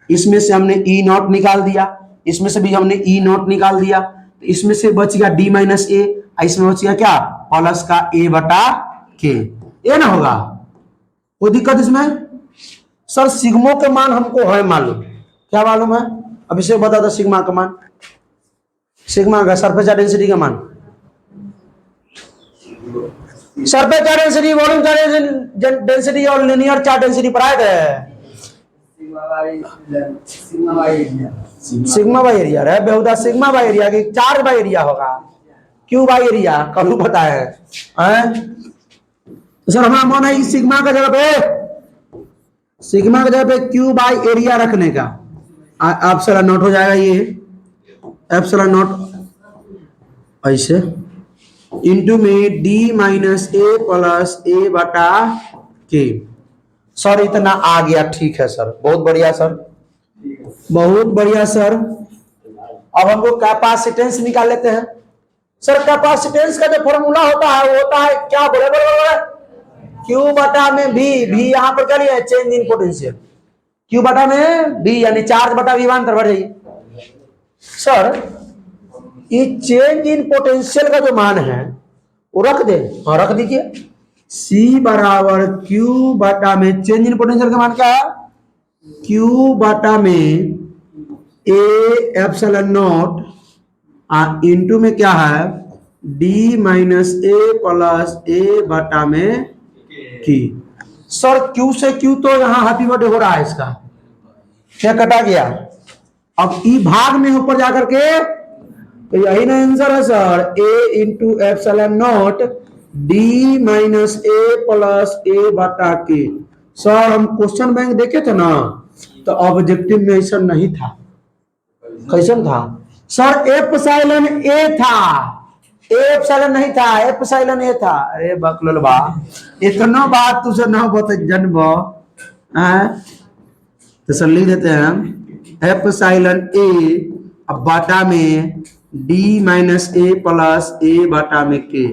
Speaker 1: इसमें से हमने ई नॉट निकाल दिया, इसमें से भी हमने ई नॉट निकाल दिया, तो इसमें से बच गया डी माइनस ए, इसमें बच गया क्या, प्लस का ए बटा के, ये ना होगा, कोई दिक्कत इसमें? सर सिग्मा के मान हमको है मालूम, क्या मालूम है? अब इसे बता दो सिग्मा का मान, सिग्मा का सरफेस डेंसिटी का मान, सरफेस डेंसिटी, वॉल्यूम डेंसिटी और लिनियर चार्ज डेंसिटी पर आए थे। सिग्मा बाई एरिया है बेहुदा, सिग्मा बाई एरिया की चार्ज बाई एरिया होगा, क्यू बाई एरिया कभी पता है? तो सर हमारा मन है सिग्मा का जगह पे, सिग्मा की जगह पे क्यू बाई एरिया रखने का, एप्सिलॉन नॉट हो जाएगा, ये एप्सिलॉन नॉट ऐसे इंटू में D minus A plus A बटा के। सर इतना आ गया, ठीक है सर, बहुत बढ़िया सर, बहुत बढ़िया सर। अब हम लोग कैपेसिटेंस निकाल लेते हैं। सर कैपेसिटेंस का जो फॉर्मूला होता है वो होता है क्या, बोले बोले, क्यू बटा में भी, भी यहाँ पर क्या लिया है, चेंज इन पोटेंशियल, क्यू बटा में भी यानी चार्ज बटा विभवांतर बढ़ जाइए। सर ये चेंज इन पोटेंशियल का जो मान है वो रख दे, हाँ रख दीजिए, C बराबर क्यू बटा में चेंज इन पोटेंशियल का मान क्या है, क्यू बटा में ए एप्सिलॉन नॉट इंटू में क्या है, D minus A plus A बटा में की। सर क्यू से क्यू तो यहाँ हैप्पी बर्थडे हो रहा है, इसका क्या कटा गया, अब ई भाग में ऊपर जाकर के, तो यही ना आंसर है sir, A into epsilon not D minus A plus A बटा के। सर हम क्वेश्चन बैंक देखे थे ना, तो ऑब्जेक्टिव में ऐसा नहीं था, कैसन था सर, एप्सिलॉन ए था, एप्सिलॉन नहीं था, एप्सिलॉन ए था। अरे बकलोल बा, इतना बात तुझे ना बता जन्म, तो सर लिख देते हैं एप्सिलॉन ए अब बाटा में D minus A plus A बाटा में के,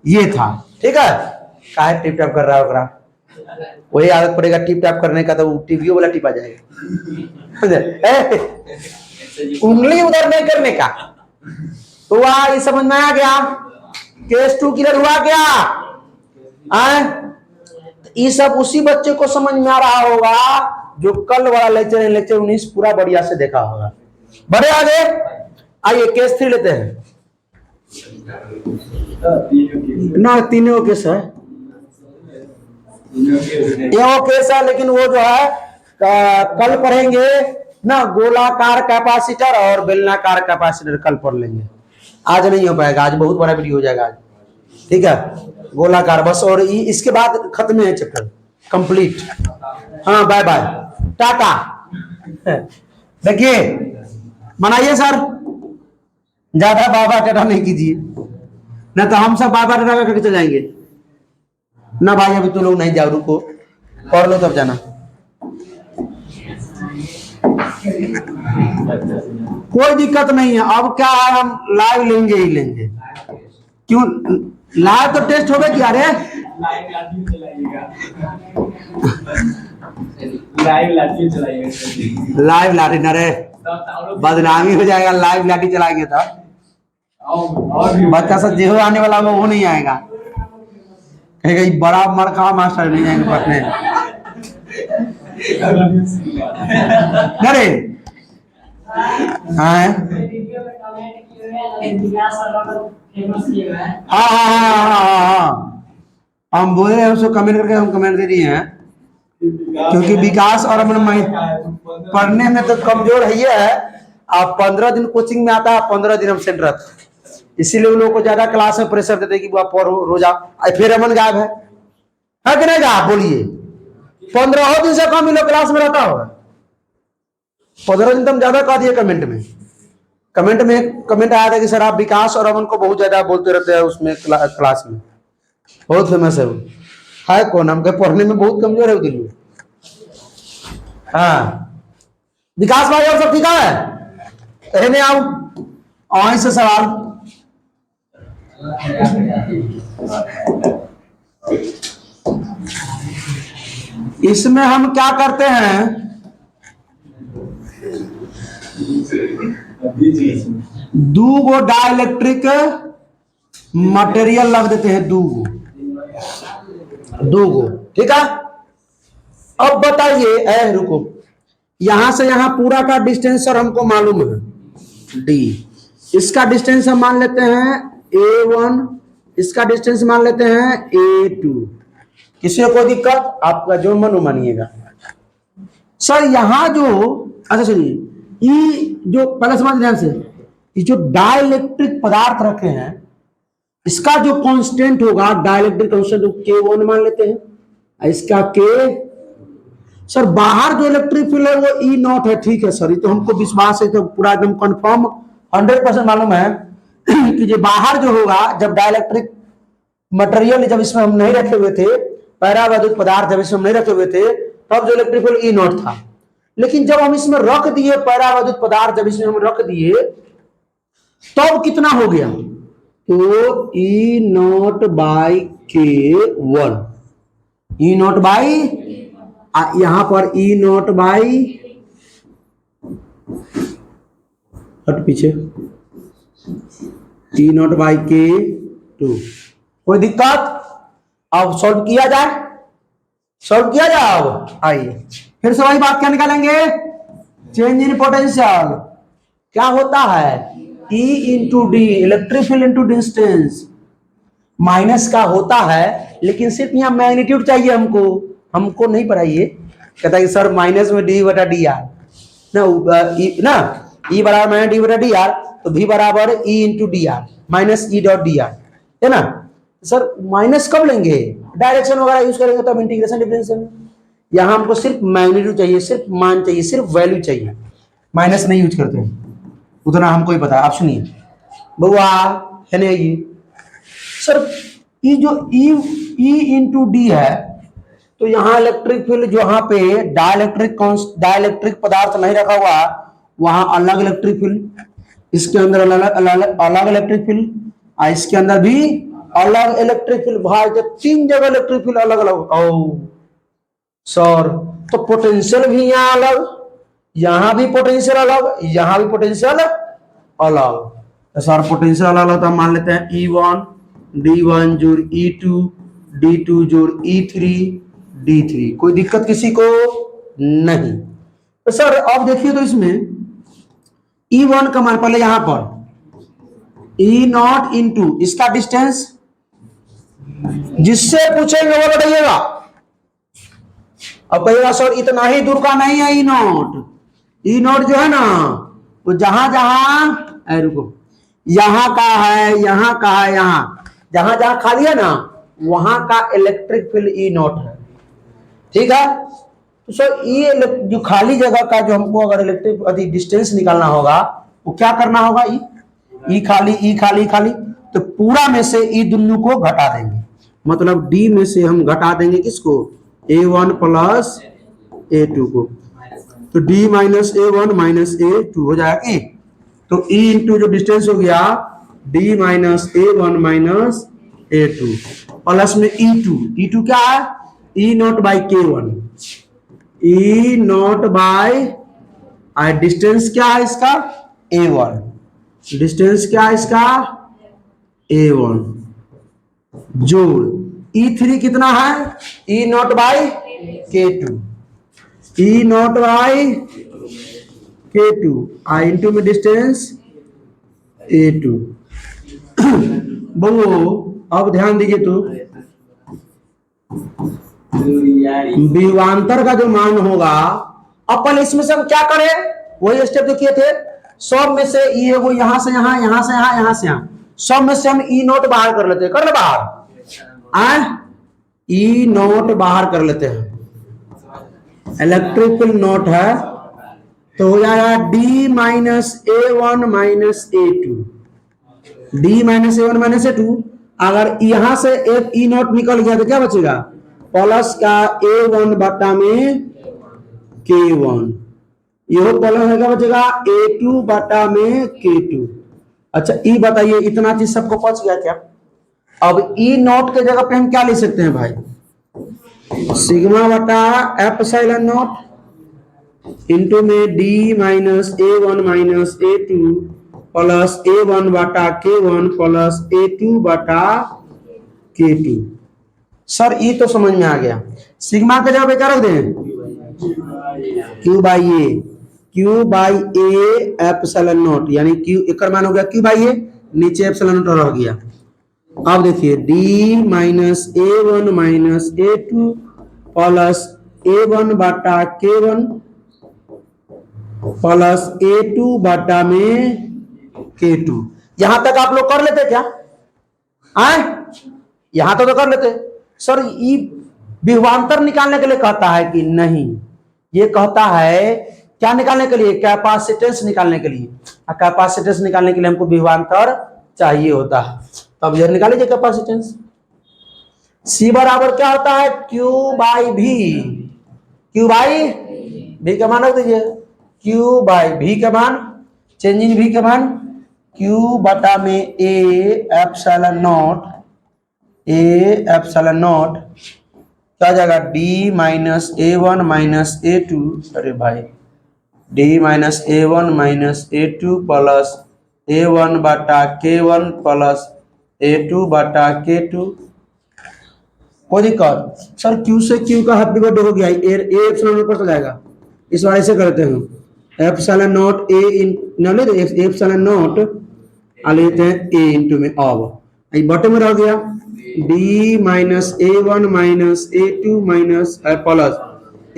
Speaker 1: ये था, ठीक है। काहे टिप टैप कर रहा होगा, वही आदत पड़ेगा टिप टैप करने का, तो टीवीओ वाला टिपा जाएगा उंगली उधर नहीं करने का। तो वह ये समझ में आ गया, केस 2 क्लियर हुआ क्या? ये सब उसी बच्चे को समझ में आ रहा होगा जो कल वाला लेक्चर 19 पूरा बढ़िया से देखा होगा। बढ़े आगे, आइए केस 3 लेते हैं ना, तीनों केस है, ये केस है, लेकिन वो जो है कल पढ़ेंगे ना, गोलाकार कैपेसिटर और बेलनाकार कैपेसिटर कल पढ़ लेंगे, आज नहीं हो पाएगा, आज बहुत बड़ा वीडियो हो जाएगा आज, ठीक है। गोलाकार बस, और इसके बाद खत्म है चैप्टर कंप्लीट। हाँ बाय बाय टाटा। देखिए मनाइए सर, ज्यादा बाबा टाटा नहीं कीजिए, ना तो हम सब बाबा टाटा करके चले जाएंगे ना भाई, अभी तो लोग नहीं जाओ, रुको पढ़ लो तब जाना। कोई दिक्कत नहीं है। अब क्या है, हम लाइव लेंगे ही लेंगे। क्यों लाइव तो टेस्ट होगा क्या रे? लाइव लाठी ना रे, बदनामी हो जाएगा। लाइव लाठी चलाएंगे तो बच्चा सब जो आने वाला वो नहीं आएगा, कहेगा ये बड़ा मरखा मास्टर नहीं आएंगे पढ़ने। अरे हाँ हम बोल रहे हैं, उसको कमेंट करके हम कमेंट दे दिए हैं, क्योंकि विकास और अमन पढ़ने में तो कमजोर है। ये है आप 15 दिन कोचिंग में आता है, 15 दिन हम सेंटर रहते, इसीलिए उन लोगों को ज्यादा क्लास में प्रेशर देते कि आप पढ़ो रोजा। फिर अमन गायब है कि नहीं गायब? बोलिए 15 दिन से कम इन लोग क्लास में रहता होगा। 15 दिन तो हम ज्यादा कह दिए। कमेंट में कमेंट आया था कि सर आप विकास और अमन को बहुत ज्यादा बोलते रहते हैं उसमें क्लास में, बहुत फेमस है वो। है कौन? हम पढ़ने में बहुत कमजोर है दिल्ली। हाँ विकास भाई और सब ठीक है? कहने आओ वहीं से सवाल। इसमें हम क्या करते हैं, दो गो डाइलेक्ट्रिक मटेरियल लग देते हैं, दो गो। ठीक है। अब बताइए, रुको, यहां से यहां पूरा का डिस्टेंस सर हमको मालूम है d। इसका डिस्टेंस हम मान लेते हैं a1, इसका डिस्टेंस मान लेते हैं a2। किसी को कोई दिक्कत? आपका जो मन हो मानिएगा। सर यहां जो, अच्छा सुनिए, ये जो पहले समझ ध्यान से, ये जो डाइलेक्ट्रिक पदार्थ रखे हैं, इसका जो कांस्टेंट होगा डाइलेक्ट्रिक कांस्टेंट K1 मान लेते हैं, इसका K। सर बाहर जो इलेक्ट्रिक फील्ड है वो E0 है। ठीक है सर, ये तो हमको विश्वास है, तो पूरा एकदम कंफर्म 100% मालूम है कि जो बाहर जो होगा, जब डाइलेक्ट्रिक मटेरियल जब इसमें हम नहीं रखे हुए थे, पैरावैद्युत पदार्थ जब इसमें हम नहीं रखे हुए थे, तब जो इलेक्ट्रिक फील्ड E0 था। लेकिन जब हम इसमें रख दिए पैरावैद्युत पदार्थ, जब इसमें हम रख दिए, तब कितना हो गया? तो E0 by K1, E0 by, यहां पर E0 बाई, हट पीछे, E0 बाई K2। कोई दिक्कत? अब सॉल्व किया जाए, सॉल्व किया जाए। अब आइए फिर से वही बात क्या निकालेंगे, चेंज इन पोटेंशियल। क्या होता है? E into D, electric field into distance, minus का होता है, लेकिन सिर्फ यहाँ मैग्नीट्यूड चाहिए हमको नहीं पढ़ाइए। कहता है कि सर माइनस में डी बटा डी आर ना, ई बराबर माइनस डी बटा डी आर, तो भी बराबर E into D R minus E dot D R, है ना। सर माइनस कब लेंगे? डायरेक्शन वगैरह यूज करेंगे तब इंटीग्रेशन डिफरेंशियल। यहाँ हमको सिर्फ मैग्नीट्यूड चाहिए, सिर्फ मान चाहिए, सिर्फ वैल्यू चाहिए, माइनस नहीं यूज करते, उतना हमको ही पता है। आप सुनिए बउआ, है ना, ये सर ये जो ई इंटू डी है, तो यहाँ इलेक्ट्रिक फील्ड, जहाँ पे डाइलेक्ट्रिक पदार्थ नहीं रखा हुआ, वहां अलग इलेक्ट्रिक फील्ड, इसके अंदर अलग इलेक्ट्रिक फील्ड, इसके अंदर भी अलग इलेक्ट्रिक फील्ड। भाई तो 3 जगह इलेक्ट्रिक फील्ड अलग अलग। ओ सर, तो पोटेंशियल भी यहाँ अलग, यहाँ भी पोटेंशियल अलग, यहाँ भी पोटेंशियल अलग। तो सर पोटेंशियल अलग, तो मान लेते हैं E1 D1 जोड़ E2 D2 जोड़ E3 D3। कोई दिक्कत किसी को नहीं? तो सर अब देखिए, तो इसमें E1 का मान पहले यहां पर E0 इंटू इसका डिस्टेंस, जिससे पूछेंगे वो बताइएगा। अब कहिएगा सर इतना ही दूर का नहीं है E0 जो है ना, वो जहां रुको, यहाँ का है, यहाँ का है, यहाँ जहां खाली है ना, वहां का इलेक्ट्रिक फील्ड E0 है। ठीक है। तो सर ये जो खाली जगह का जो हमको अगर इलेक्ट्रिक डिस्टेंस निकालना होगा, वो क्या करना होगा? ई खाली, तो पूरा में से ई दोनों को घटा देंगे, मतलब डी में से हम घटा देंगे किसको? A1 प्लस A2 को, तो D minus A1 minus A2 हो जाएगा कि, तो E इंटू जो डिस्टेंस हो गया D minus A1 minus A2 plus में E2 क्या है, E not by K1, E not by distance क्या है इसका A1, डिस्टेंस क्या है इसका A1 जोड़ E3 कितना है E not by K2, E not by K2 I into में डिस्टेंस A2। बोलो अब ध्यान दीजिए, तो विभवांतर का जो मान होगा, अपन इसमें से हम क्या करें, वही स्टेप जो किए थे, सब में से ये वो यहां से यहां, यहां से यहां, यहां से यहां, सब में से हम ई नोट बाहर कर लेते हैं, कर ले बाहर, ई नोट बाहर कर लेते हैं, इलेक्ट्रिक नोट है, तो हो जाएगा D minus A1 minus A2, D minus A1 minus A2। अगर यहां से एक ई नोट निकल गया तो क्या बचेगा, प्लस का A1 बटा में K1, यह प्लस क्या बचेगा A2 बटा में K2। अच्छा ई बताइए, इतना चीज सबको पच गया क्या? अब ई नोट के जगह पे हम क्या ले सकते हैं भाई, सिग्मा बटा एप्सिलॉन नोट इंटू में D minus A1 minus A2 plus A1 बटा K1 प्लस A2 बटा K2। सर ई तो समझ में आ गया, सिग्मा के जगह पे क्या रख दें, Q by A, Q by A epsilon note, यानी Q एक मान हो गया Q बाई ए, नीचे एप्सिलॉन नोट रह गया। अब देखिए D minus A1 minus A2 plus A1 बटा K1 प्लस A2 बटा में K2। यहां तक आप लोग कर लेते क्या, आए यहां तो कर लेते। सर ये विभवांतर निकालने के लिए कहता है कि नहीं, ये कहता है क्या निकालने के लिए, कैपेसिटेंस निकालने के लिए, कैपेसिटेंस निकालने के लिए हमको विभवांतर चाहिए होता है। तब यह निकाल लीजिए कैपेसिटेंस, C बराबर क्या होता है Q बाई भी, Q बाई भी का मान रख दीजिए, Q बाई भी का मान, चेंज इन भी का मान Q बटा में A epsilon not, A epsilon not क्या जाएगा D minus A1 minus A2, अरे भाई D minus A1 minus A2 plus A1 बटा K1 प्लस A2 बटा K2। कोई दिक्कत? सर Q से Q का हैप्पी बर्थडे हो गया, A एप्सिलॉन नॉट पर चला जाएगा, इस बार ऐसे करते हैं एप्सिलॉन नॉट A इन न एप्सिलॉन नॉट आ लेते हैं A इंटू में, अब ये बटे में रह गया D minus A1 minus A2 minus plus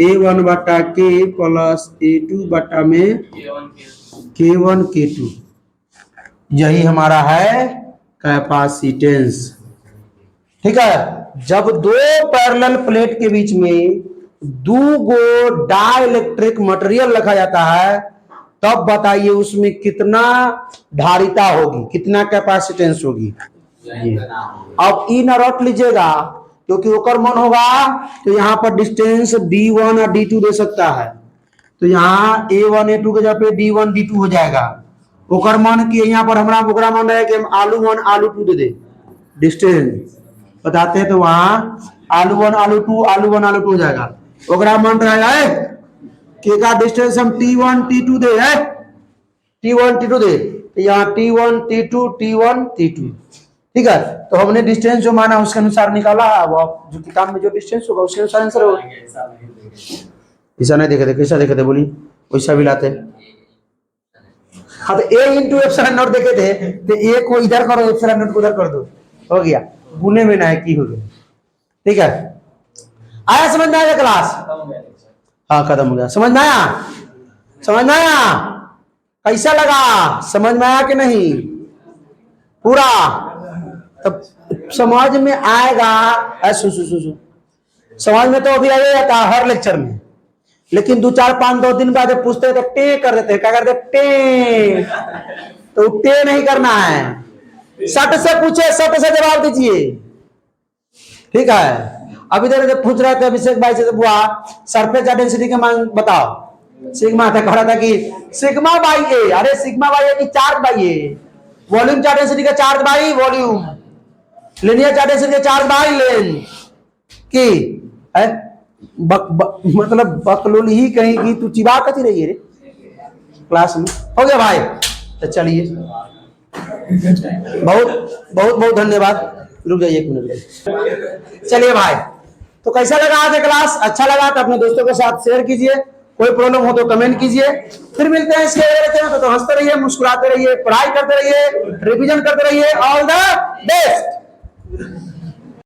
Speaker 1: A1 बटा K प्लस A2 बटा में K1 K2। यही हमारा है कैपेसिटेंस। ठीक है, जब दो पैरेलल प्लेट के बीच में दो गो डाइलेक्ट्रिक मटेरियल रखा जाता है, तब बताइए उसमें कितना धारिता होगी, कितना कैपेसिटेंस होगी। अब ई न रट लीजिएगा, क्योंकि ओकर मन होगा तो यहाँ पर डिस्टेंस D1 और D2 दे सकता है, तो यहाँ A1 A2 के जगह पे D1 D2 हो जाएगा। ओकर मन की यहाँ पर हमारा ओकरा मन रहे कि हम आलू 1 आलू 2 दे दे, डिस्टेंस बताते हैं तो वहां आलू 1 आलू 2 आलू 1 आलू 2 हो जाएगा। ओकरा मन रहेगा के का डिस्टेंस हम T1 T2 दे है, T1 T2 दे, यहाँ T1 T2 T1 T2। ठीक है, तो हमने डिस्टेंस जो माना उसके अनुसार निकाला है, वो जो किताब में जो डिस्टेंस होगा उसके अनुसार आंसर होगा। ऐसा नहीं देखे थे, कैसा देखे थे बोली, वैसा भी लाते। हाँ तो A इंटू एप्सिलॉन नॉट देखे थे, तो A को इधर करो एप्सिलॉन नॉट को उधर कर दो, हो गया, गुने में ना है की हो गया। ठीक है, आया समझ में आया क्लास? हाँ खत्म हो गया, समझ में आया, समझ में आया, कैसा लगा, समझ में आया कि नहीं पूरा? तब समझ में आएगा, समझ में तो अभी आ जाता है हर लेक्चर में, लेकिन 2 4 5 2 दिन बाद जब पूछते हैं तो टे कर देते हैं, क्या करते हैं टे, तो टे नहीं करना है, सट से पूछे सट से जवाब दीजिए। ठीक है, अब इधर जब पूछ रहे थे अभिषेक भाई से, बुआ सरफेस डेंसिटी का मान बताओ, सिग्मा था, कह रहा था कि सिग्मा बाई ए, अरे सिग्मा बाई ए की charge by A, volume charge density का charge by volume, linear charge density का चार्ज बाई लेंथ की है। मतलब बकलोल ही कहेगी, तू चिबा कथी रही है रे क्लास में। हो गया भाई, तो चलिए बहुत बहुत बहुत धन्यवाद। रुक जाइए एक मिनट। चलिए भाई, तो कैसा लगा आज क्लास? अच्छा लगा तो अपने दोस्तों के साथ शेयर कीजिए, कोई प्रॉब्लम हो तो कमेंट कीजिए। फिर मिलते हैं इसके तो हंसते रहिए, मुस्कुराते रहिए, पढ़ाई करते रहिए, रिवीजन करते रहिए। All the best.